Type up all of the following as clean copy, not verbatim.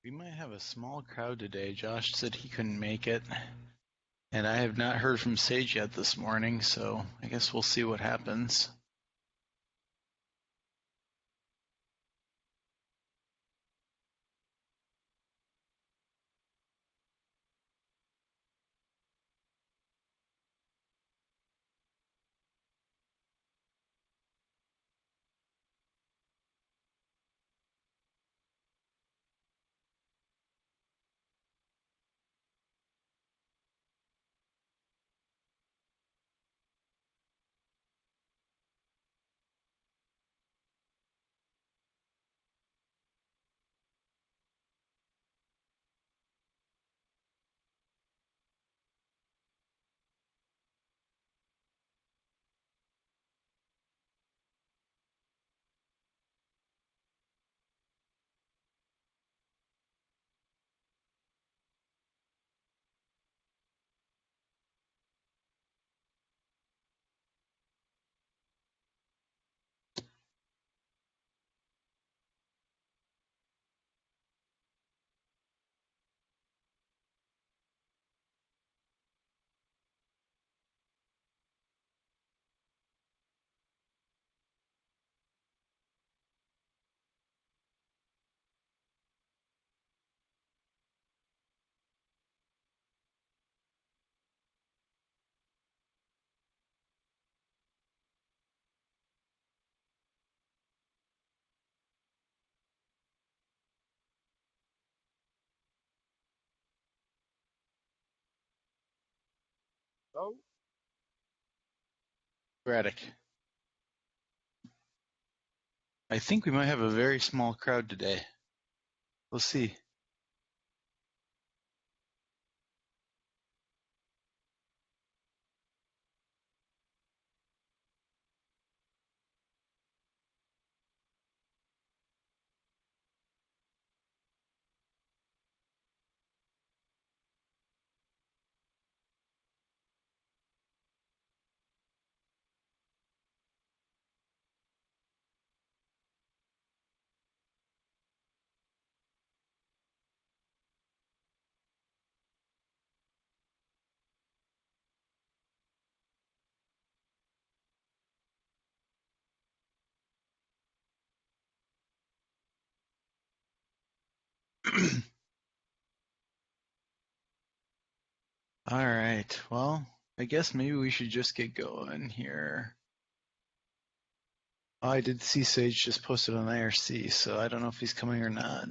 We might have a small crowd today. Josh said he couldn't make it, and I have not heard from Sage yet this morning, so I guess we'll see what happens. Oh, Braddock, I think we might have a very small crowd today. We'll see. All right. Well, I guess maybe we should just get going here. Oh, I did see Sage just posted on IRC, so I don't know if he's coming or not.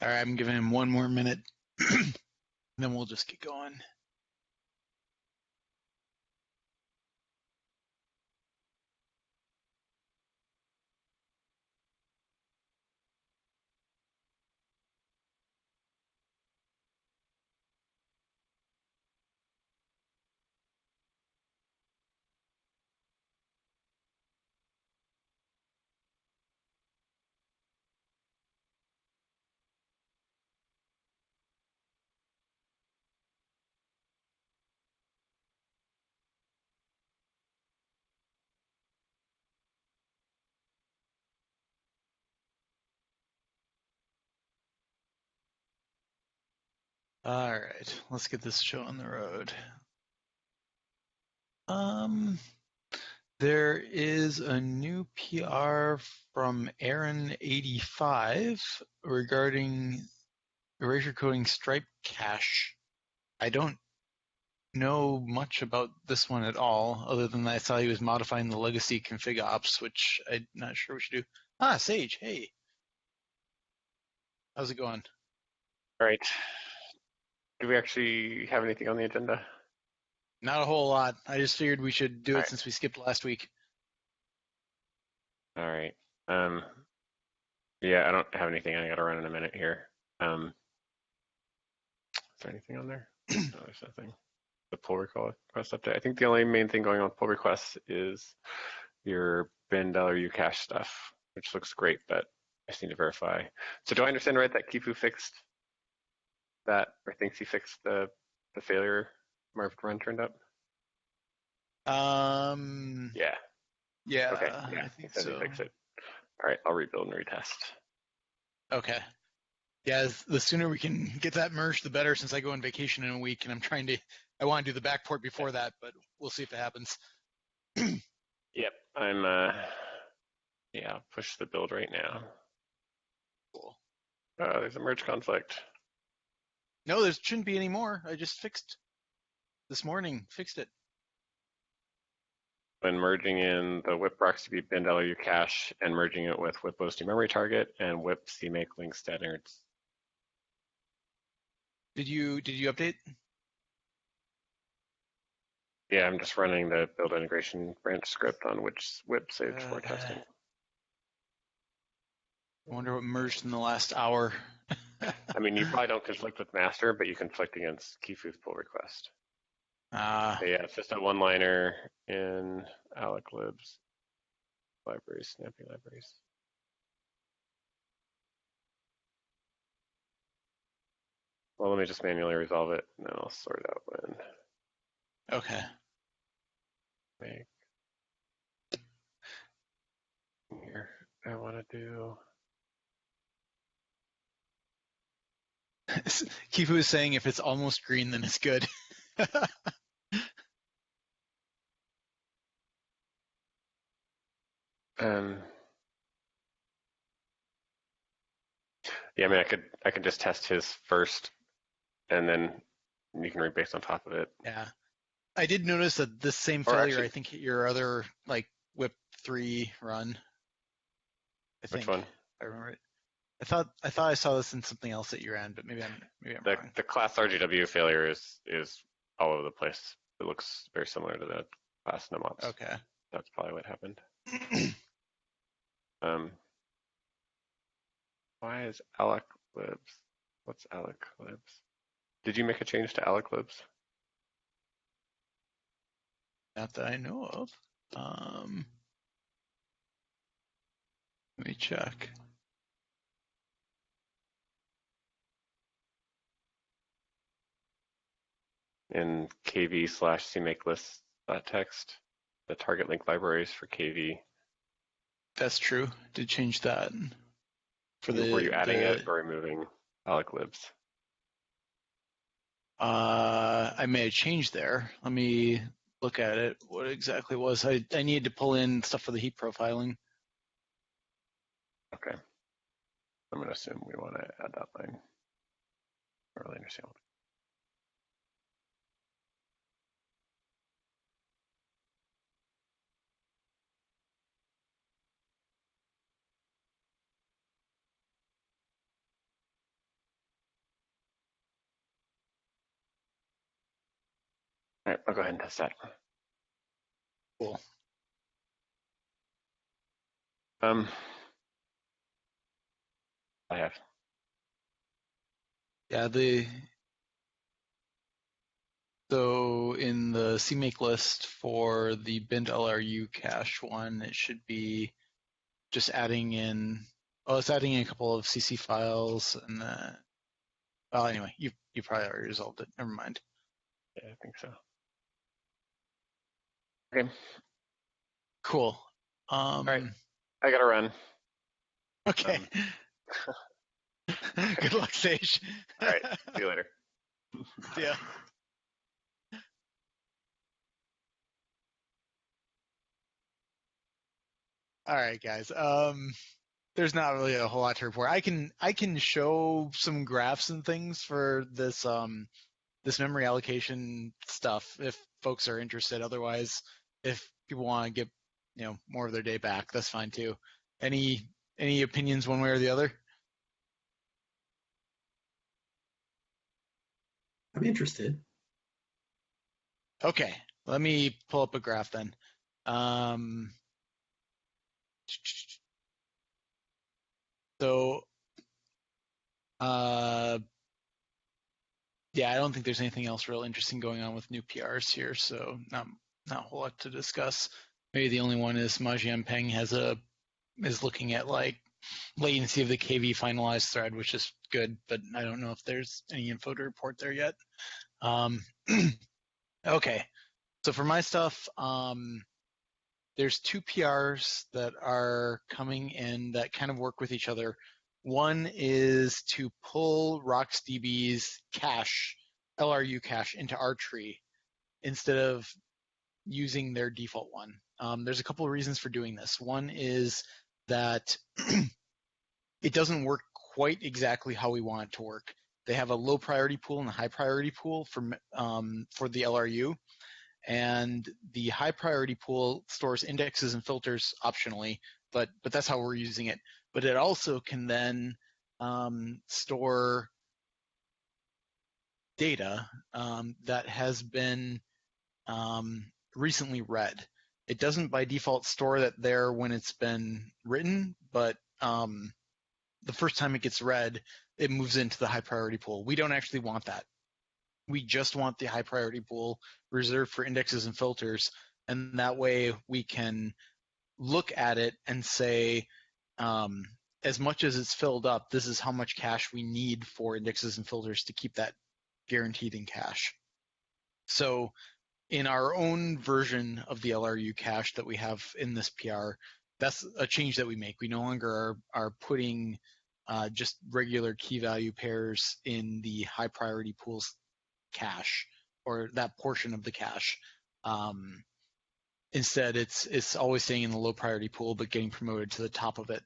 All right, I'm giving him one more minute, then we'll just get going. All right, let's get this show on the road. Um, there is a new PR from Aaron85 regarding erasure coding stripe cache. I don't know much about this one at all, other than I saw he was modifying the legacy config ops, which I'm not sure we should do. Ah, Sage, hey, how's it going? All right. Do we actually have anything on the agenda? Not a whole lot. I just figured we should do All it right. since we skipped last week. All right. Yeah, I don't have anything. I got to run in a minute here. Is there anything on there? No, there's nothing. The pull request update. I think the only main thing going on with pull requests is your bin$u cache stuff, which looks great, but I just need to verify. So do I understand right that Kifu fixed that, or thinks he fixed the failure Marv run turned up? Yeah. Yeah, Okay. Yeah. I He think says he so. fixed it. All right. I'll rebuild and retest. Okay. Yeah, the sooner we can get that merged, the better, since I go on vacation in a week, and I want to do the backport before that, but we'll see if it happens. Yep. Yeah, I'll push the build right now. Cool. There's a merge conflict. No, there shouldn't be any more. I just fixed this morning, fixed it. When merging in the whip proxy bin$u cache and merging it with whip OST memory target and whip CMake link standards. Did you update? Yeah, I'm just running the build integration branch script on which whip saved for testing. I wonder what merged in the last hour. I mean, you probably don't conflict with master, but you conflict against Kifu's pull request. Yeah, it's just a one-liner in alloc libs libraries, snappy libraries. Well, let me just manually resolve it, and then I'll sort out when. Okay. Make. Here, I want to do. Kifu is saying if it's almost green, then it's good. Yeah, I mean, I could just test his first, and then you can read based on top of it. Yeah, I did notice that this same Or failure, actually, I think, hit your other whip 3 run. Which one? I remember it. I thought I saw this in something else at your end, but maybe I'm wrong. The class RGW failure is all over the place. It looks very similar to the class numops. Okay. That's probably what happened. Why is alloc libs? What's alloc libs? Did you make a change to alloc libs? Not that I know of. Let me check. In kv/cmake list text, the target link libraries for kv. That's true. Did change that. Were you adding it or removing alloc libs? I may have changed there. Let me look at it. What exactly was I needed to pull in stuff for the heap profiling. Okay. I'm going to assume we want to add that line. I don't really understand. All right, I'll go ahead and test that. Cool. I have. Yeah, so in the CMake list for the bin$LRU cache one, it should be just adding in. Oh, it's adding in a couple of CC files, and well, anyway, you probably already resolved it. Never mind. Yeah, I think so. Okay. Cool. All right, I gotta run. Okay. Good luck, Sage. All right, see you later. Yeah. All right, guys. there's not really a whole lot to report. I can show some graphs and things for this memory allocation stuff if folks are interested. Otherwise, if people want to get more of their day back, that's fine too. Any opinions one way or the other? I'm interested. Okay, let me pull up a graph then. So, yeah, I don't think there's anything else real interesting going on with new PRs here, so not a whole lot to discuss. Maybe the only one is Ma Jianpeng is looking at like latency of the KV finalized thread, which is good, but I don't know if there's any info to report there yet. Okay, so for my stuff, there's two PRs that are coming in that kind of work with each other. One is to pull RocksDB's cache, LRU cache, into our tree instead of using their default one. There's a couple of reasons for doing this. One is that it doesn't work quite exactly how we want it to work. They have a low priority pool and a high priority pool for the LRU, and the high priority pool stores indexes and filters optionally, but that's how we're using it. But it also can then store data that has been recently read. It doesn't by default store that there when it's been written, but the first time it gets read, it moves into the high priority pool. We don't actually want that. We just want the high priority pool reserved for indexes and filters, and that way we can look at it and say, as much as it's filled up, this is how much cache we need for indexes and filters to keep that guaranteed in cache. So in our own version of the LRU cache that we have in this PR, that's a change that we make. We no longer are putting just regular key value pairs in the high priority pools cache or that portion of the cache. Instead, it's always staying in the low priority pool but getting promoted to the top of it.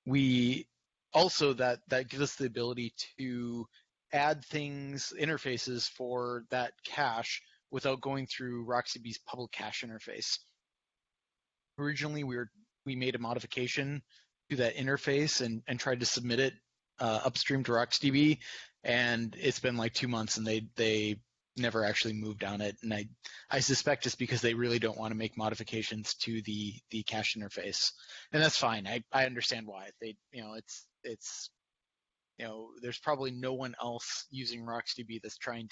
We also that gives us the ability to add things, interfaces for that cache without going through RocksDB's public cache interface. Originally, we made a modification to that interface and tried to submit it upstream to RocksDB, and it's been like 2 months, and they never actually moved on it. And I suspect it's because they really don't want to make modifications to the cache interface, and that's fine. I understand why. It's there's probably no one else using RocksDB that's trying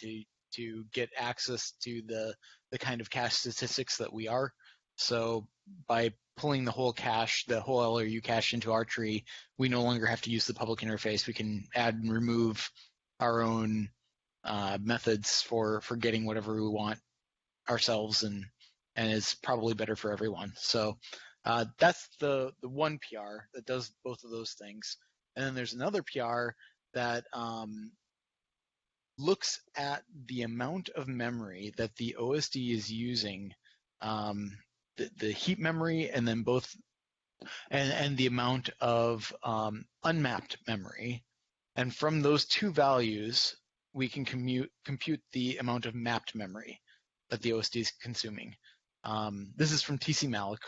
to get access to the kind of cache statistics that we are. So by pulling the whole cache, the whole LRU cache into our tree, we no longer have to use the public interface. We can add and remove our own methods for getting whatever we want ourselves, and it's probably better for everyone. So that's the one PR that does both of those things. And then there's another PR that looks at the amount of memory that the OSD is using, the heap memory, and then both, and the amount of unmapped memory. And from those two values, we can compute the amount of mapped memory that the OSD is consuming. This is from tcmalloc.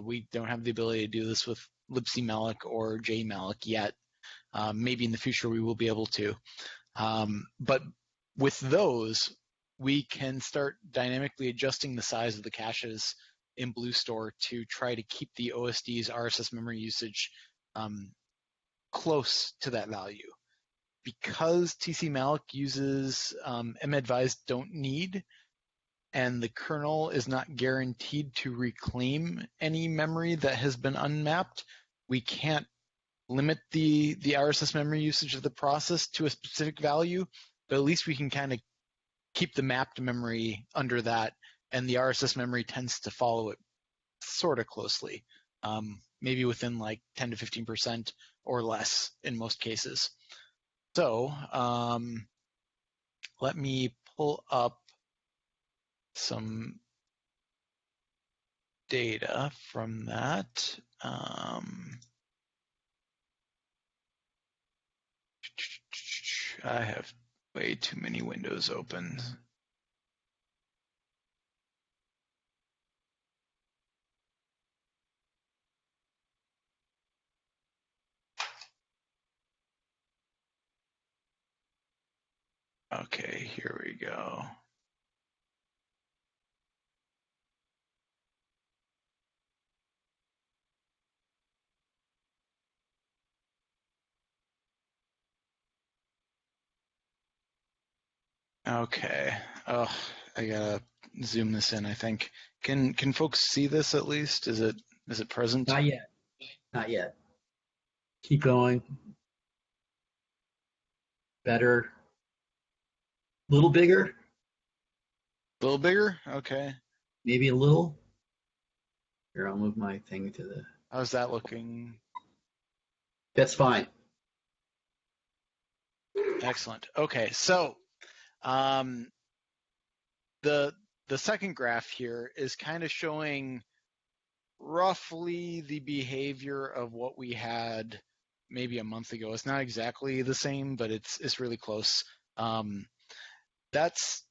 We don't have the ability to do this with libcmalloc or jmalloc yet. Maybe in the future we will be able to. But with those, we can start dynamically adjusting the size of the caches in BlueStore to try to keep the OSD's RSS memory usage close to that value. Because tcmalloc uses madvise don't need, and the kernel is not guaranteed to reclaim any memory that has been unmapped, we can't limit the RSS memory usage of the process to a specific value, but at least we can kind of keep the mapped memory under that, and the RSS memory tends to follow it sort of closely, maybe within like 10 to 15% or less in most cases. So let me pull up some data from that. I have way too many windows open. Okay, here we go. Okay. Oh, I gotta zoom this in, I think. Can folks see this at least? Is it present? Not yet. Not yet. Keep going. Better. A little bigger. A little bigger? Okay. Maybe a little. Here, I'll move my thing to the. How's that looking? That's fine. Excellent. Okay, so um, the second graph here is kind of showing roughly the behavior of what we had maybe a month ago. It's not exactly the same, but it's really close. That's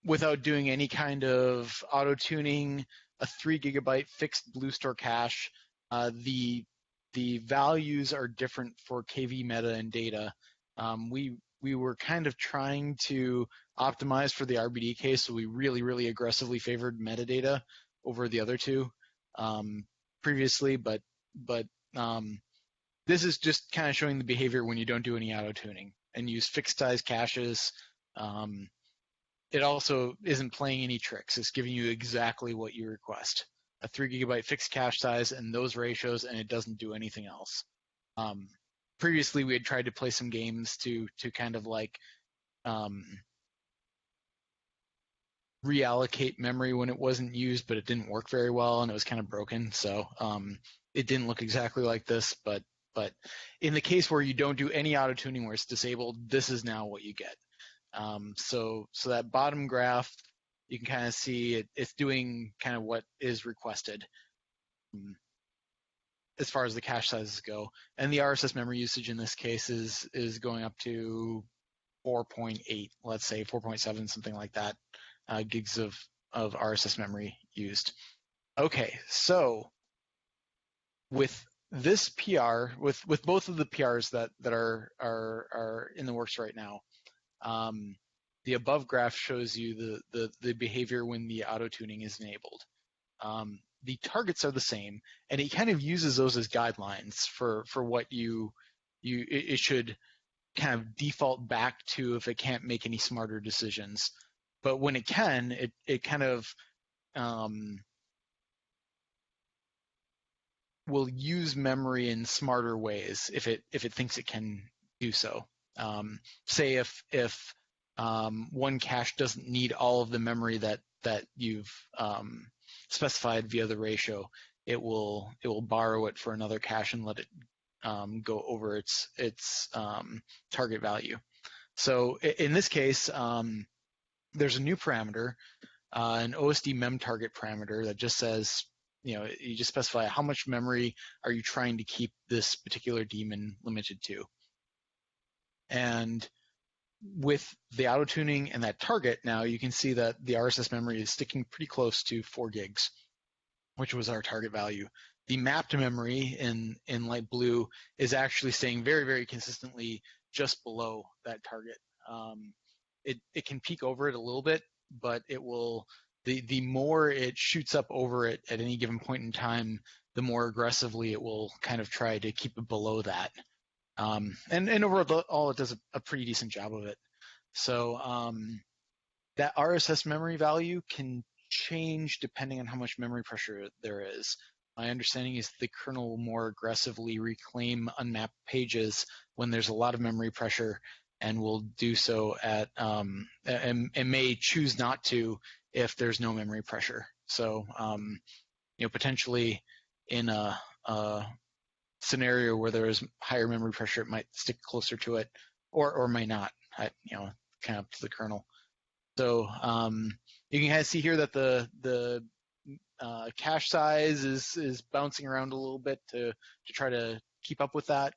without doing any kind of auto tuning, a 3 GB fixed Blue Store cache. The values are different for KV meta and data. We were kind of trying to optimize for the RBD case, so we really aggressively favored metadata over the other two previously, but this is just kind of showing the behavior when you don't do any auto tuning and use fixed size caches. It also isn't playing any tricks. It's giving you exactly what you request. A 3 GB fixed cache size and those ratios, and it doesn't do anything else. Previously, we had tried to play some games to kind of like reallocate memory when it wasn't used, but it didn't work very well, and it was kind of broken. So it didn't look exactly like this, but in the case where you don't do any auto tuning where it's disabled, this is now what you get. So that bottom graph, you can kind of see it's doing kind of what is requested as far as the cache sizes go. And the RSS memory usage in this case is going up to 4.8, let's say 4.7, something like that, gigs of RSS memory used. Okay, so with this PR, with both of the PRs that are in the works right now, the above graph shows you the behavior when the auto tuning is enabled. The targets are the same, and it kind of uses those as guidelines for what it should kind of default back to if it can't make any smarter decisions. But when it can, it kind of will use memory in smarter ways if it thinks it can do so. Say if one cache doesn't need all of the memory that you've specified via the ratio, it will borrow it for another cache and let it go over its target value. So in this case, there's a new parameter, an OSD mem target parameter that just says, you just specify how much memory are you trying to keep this particular daemon limited to. And with the auto tuning and that target, now you can see that the RSS memory is sticking pretty close to 4 gigs, which was our target value. The mapped memory in light blue is actually staying very consistently just below that target. It can peak over it a little bit, but it will, the more it shoots up over it at any given point in time, the more aggressively it will kind of try to keep it below that. And overall, it does a pretty decent job of it. So that RSS memory value can change depending on how much memory pressure there is. My understanding is the kernel will more aggressively reclaim unmapped pages when there's a lot of memory pressure, and will do so at and may choose not to if there's no memory pressure. So potentially in a scenario where there is higher memory pressure, it might stick closer to it, or may not. Kind of up to the kernel. So you can kind of see here that the cache size is bouncing around a little bit to try to keep up with that.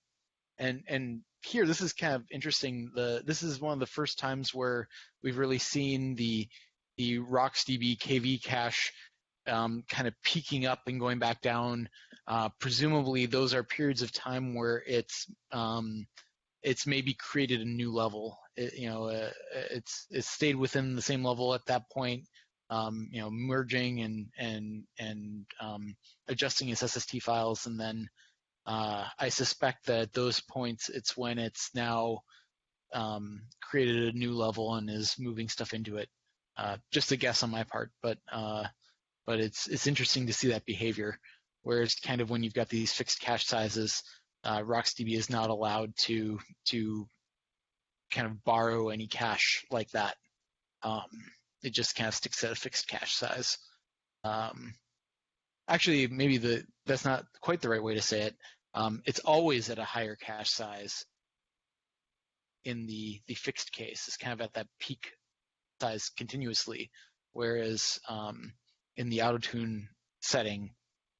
And here, this is kind of interesting. This is one of the first times where we've really seen the RocksDB KV cache kind of peaking up and going back down. Presumably, those are periods of time where it's maybe created a new level. It's stayed within the same level at that point. Merging and adjusting its SST files, and then I suspect that at those points it's when it's now created a new level and is moving stuff into it. Just a guess on my part, but it's interesting to see that behavior. Whereas kind of when you've got these fixed cache sizes, RocksDB is not allowed to kind of borrow any cache like that. It just kind of sticks at a fixed cache size. Actually, maybe that's not quite the right way to say it. It's always at a higher cache size in the fixed case. It's kind of at that peak size continuously, whereas in the auto-tune setting,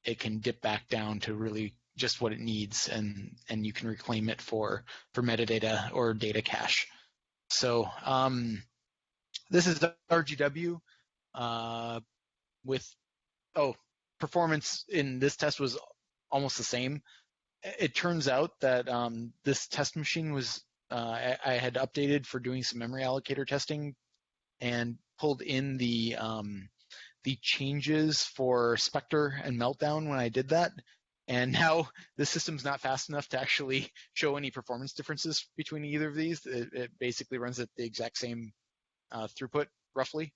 it can dip back down to really just what it needs, and you can reclaim it for metadata or data cache. So this is RGW with performance in this test was almost the same. It turns out that this test machine was I had updated for doing some memory allocator testing and pulled in the changes for Spectre and Meltdown when I did that. And now the system's not fast enough to actually show any performance differences between either of these. It basically runs at the exact same throughput, roughly.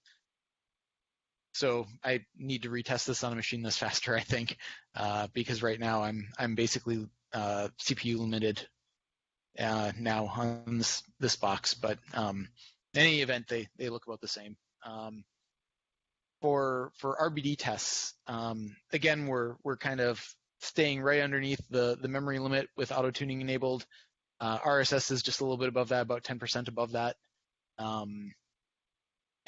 So I need to retest this on a machine that's faster, I think, because right now I'm basically CPU limited now on this box. But in any event, they look about the same. For RBD tests, again, we're kind of staying right underneath the memory limit with auto tuning enabled. RSS is just a little bit above that, about 10% above that.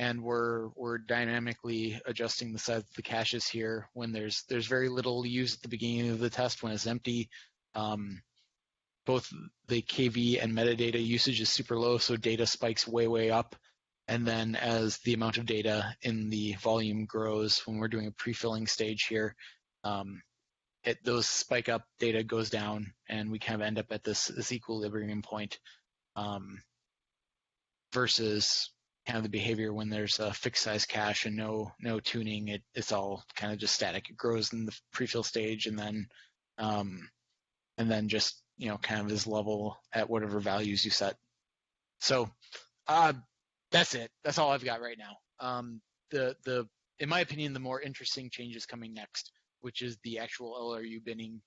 And we're dynamically adjusting the size of the caches here when there's very little used at the beginning of the test when it's empty. Both the KV and metadata usage is super low, so data spikes way up. And then as the amount of data in the volume grows, when we're doing a pre-filling stage here, those spike up, data goes down, and we kind of end up at this equilibrium point versus kind of the behavior when there's a fixed size cache and no tuning. It's all kind of just static. It grows in the pre-fill stage and then just kind of is level at whatever values you set. So that's it. That's all I've got right now. In my opinion, the more interesting change is coming next, which is the actual LRU binning,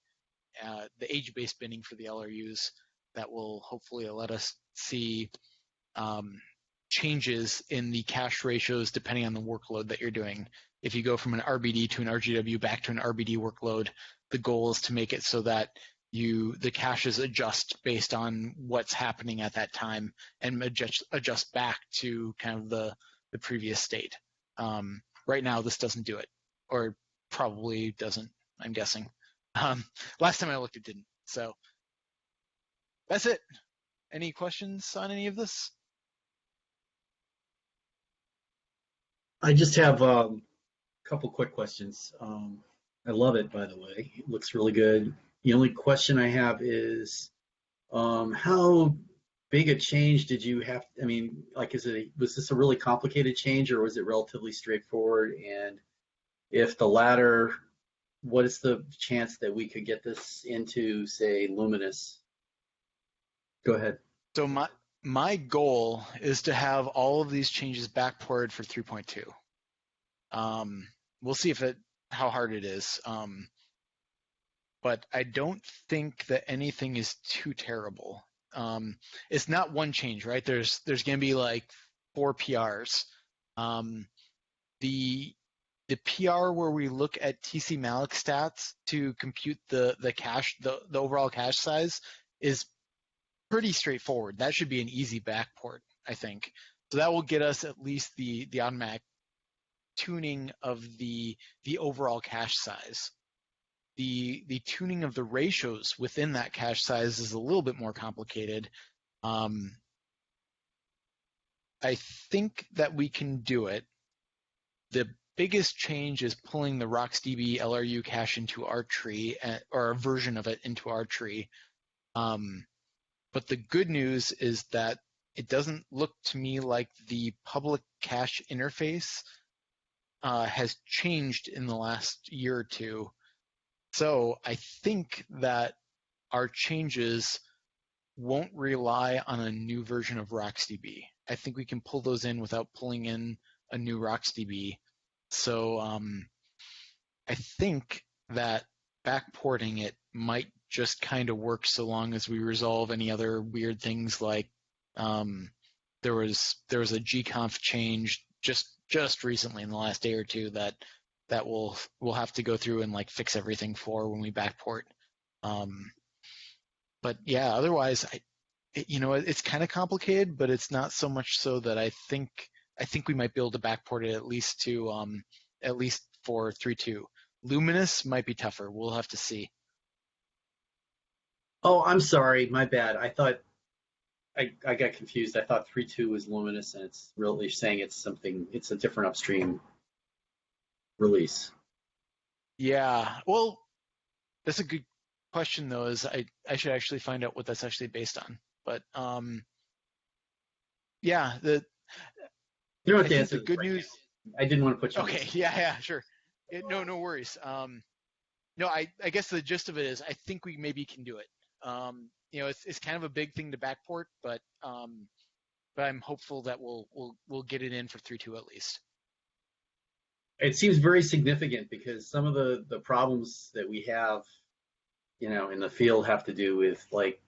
the age-based binning for the LRUs that will hopefully let us see changes in the cache ratios depending on the workload that you're doing. If you go from an RBD to an RGW back to an RBD workload, the goal is to make it so that the caches adjust based on what's happening at that time and adjust back to kind of the previous state. Right now, this doesn't do it, or probably doesn't, I'm guessing. Last time I looked, it didn't. So that's it. Any questions on any of this? I just have a couple quick questions. I love it, by the way. It looks really good. The only question I have is, how big a change did you have? I mean, like, was this a really complicated change, or was it relatively straightforward? And if the latter, what is the chance that we could get this into, say, Luminous? Go ahead. So my goal is to have all of these changes backported for 3.2. We'll see how hard it is. But I don't think that anything is too terrible. It's not one change, right? There's going to be like 4 PRs. The PR where we look at TC malloc stats to compute the cache, the overall cache size, is pretty straightforward. That should be an easy backport, I think. So that will get us at least the automatic tuning of the overall cache size. The tuning of the ratios within that cache size is a little bit more complicated. I think that we can do it. The biggest change is pulling the RocksDB LRU cache into our tree, or a version of it into our tree. But the good news is that it doesn't look to me like the public cache interface has changed in the last year or two. So I think that our changes won't rely on a new version of RocksDB. I think we can pull those in without pulling in a new RocksDB. So I think that backporting it might just kind of work so long as we resolve any other weird things like there was a gconf change just recently in the last day or two that we'll have to go through and like fix everything for when we backport. But yeah, otherwise it's kind of complicated, but it's not so much so that I think we might be able to backport it at least for 3.2. Luminous might be tougher. We'll have to see. Oh, I'm sorry, my bad. I thought I got confused. I thought 3.2 was Luminous, and it's really saying it's a different upstream release. Yeah, well, that's a good question though. Is I should actually find out what that's actually based on. But yeah, You don't have to I think answer the good right news. now. I didn't want to put you. Okay, yeah, sure. No worries. No, I guess the gist of it is I think we maybe can do it. It's kind of a big thing to backport, but I'm hopeful that we'll get it in for 3.2 at least. It seems very significant because some of the problems that we have, in the field have to do with like,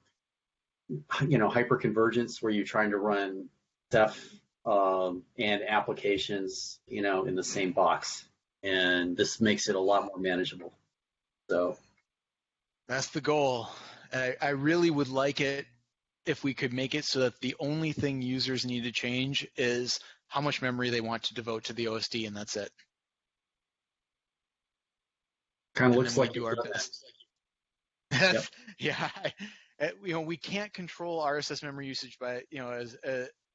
hyperconvergence where you're trying to run Ceph and applications, in the same box, and this makes it a lot more manageable. So that's the goal. I really would like it if we could make it so that the only thing users need to change is how much memory they want to devote to the OSD, and that's it. kind of looks like we do our best. Yep. Yeah, we can't control RSS memory usage by as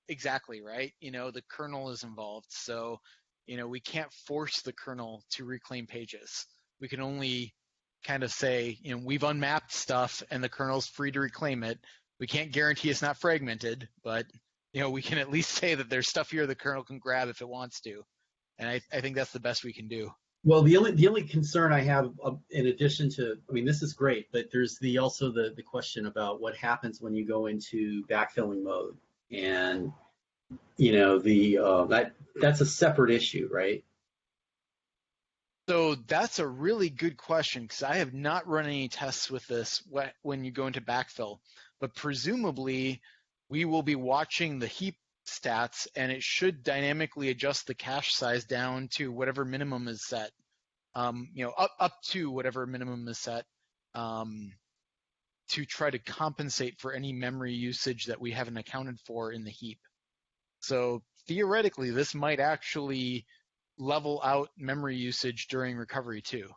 exactly right. The kernel is involved, so we can't force the kernel to reclaim pages. We can only kind of say we've unmapped stuff and the kernel's free to reclaim it. We can't guarantee it's not fragmented, but we can at least say that there's stuff here the kernel can grab if it wants to, and I think that's the best we can do. Well, the only concern I have, in addition to, this is great, but there's also the question about what happens when you go into backfilling mode, and that's a separate issue, right? So that's a really good question because I have not run any tests with this when you go into backfill, but presumably we will be watching the heap stats and it should dynamically adjust the cache size down to whatever minimum is set, up to whatever minimum is set, to try to compensate for any memory usage that we haven't accounted for in the heap. So theoretically, this might actually level out memory usage during recovery too.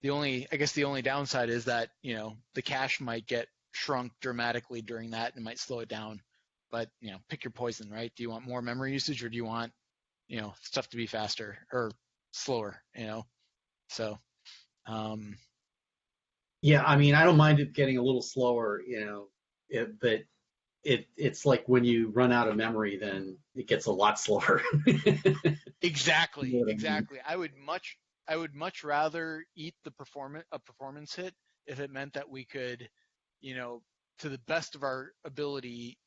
The only downside is that, the cache might get shrunk dramatically during that and might slow it down. But, pick your poison, right? Do you want more memory usage or do you want, stuff to be faster or slower, So, yeah, I don't mind it getting a little slower, but it's like when you run out of memory, then it gets a lot slower. Exactly. You know what I mean? Exactly. I would much rather eat a performance hit if it meant that we could, to the best of our ability,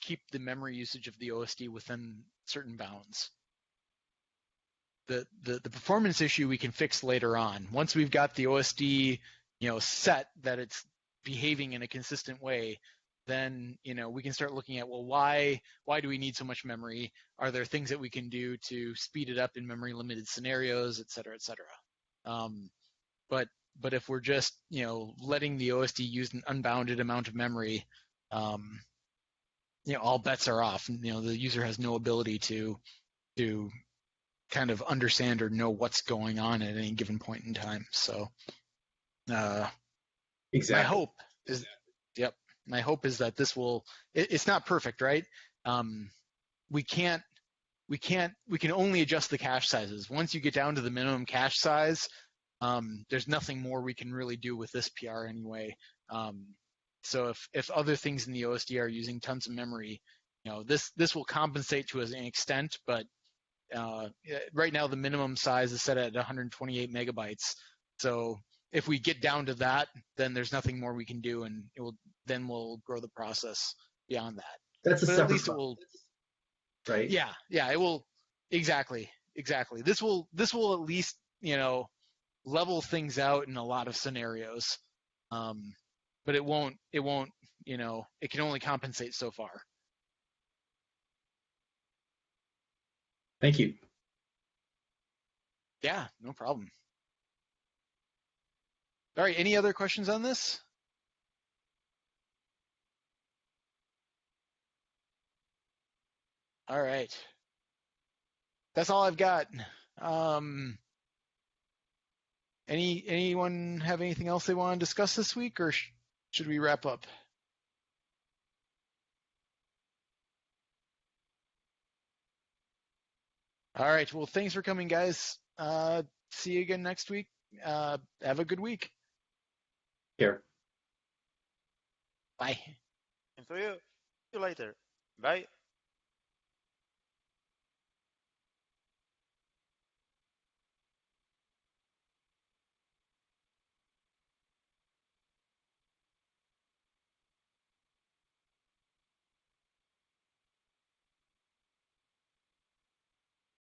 keep the memory usage of the OSD within certain bounds. The performance issue we can fix later on. Once we've got the OSD, set that it's behaving in a consistent way, then we can start looking at, well, why do we need so much memory? Are there things that we can do to speed it up in memory limited scenarios, et cetera, et cetera? But But if we're just, letting the OSD use an unbounded amount of memory, all bets are off. The user has no ability to kind of understand or know what's going on at any given point in time. So, Exactly. my hope is, yep, my hope is that this will. It's not perfect, right? We can only adjust the cache sizes. Once you get down to the minimum cache size, there's nothing more we can really do with this PR anyway. So if other things in the OSD are using tons of memory, this will compensate to an extent, but right now the minimum size is set at 128 megabytes. So if we get down to that, then there's nothing more we can do, and then we'll grow the process beyond that. That's a but separate at least it will. Right. Yeah, it will. Exactly. This will at least level things out in a lot of scenarios, but it won't. It can only compensate so far. Thank you. Yeah, no problem. All right, any other questions on this? All right. That's all I've got. Anyone have anything else they want to discuss this week, or should we wrap up? All right. Well, thanks for coming, guys. See you again next week. Have a good week. Here. Bye. And see you later. Bye.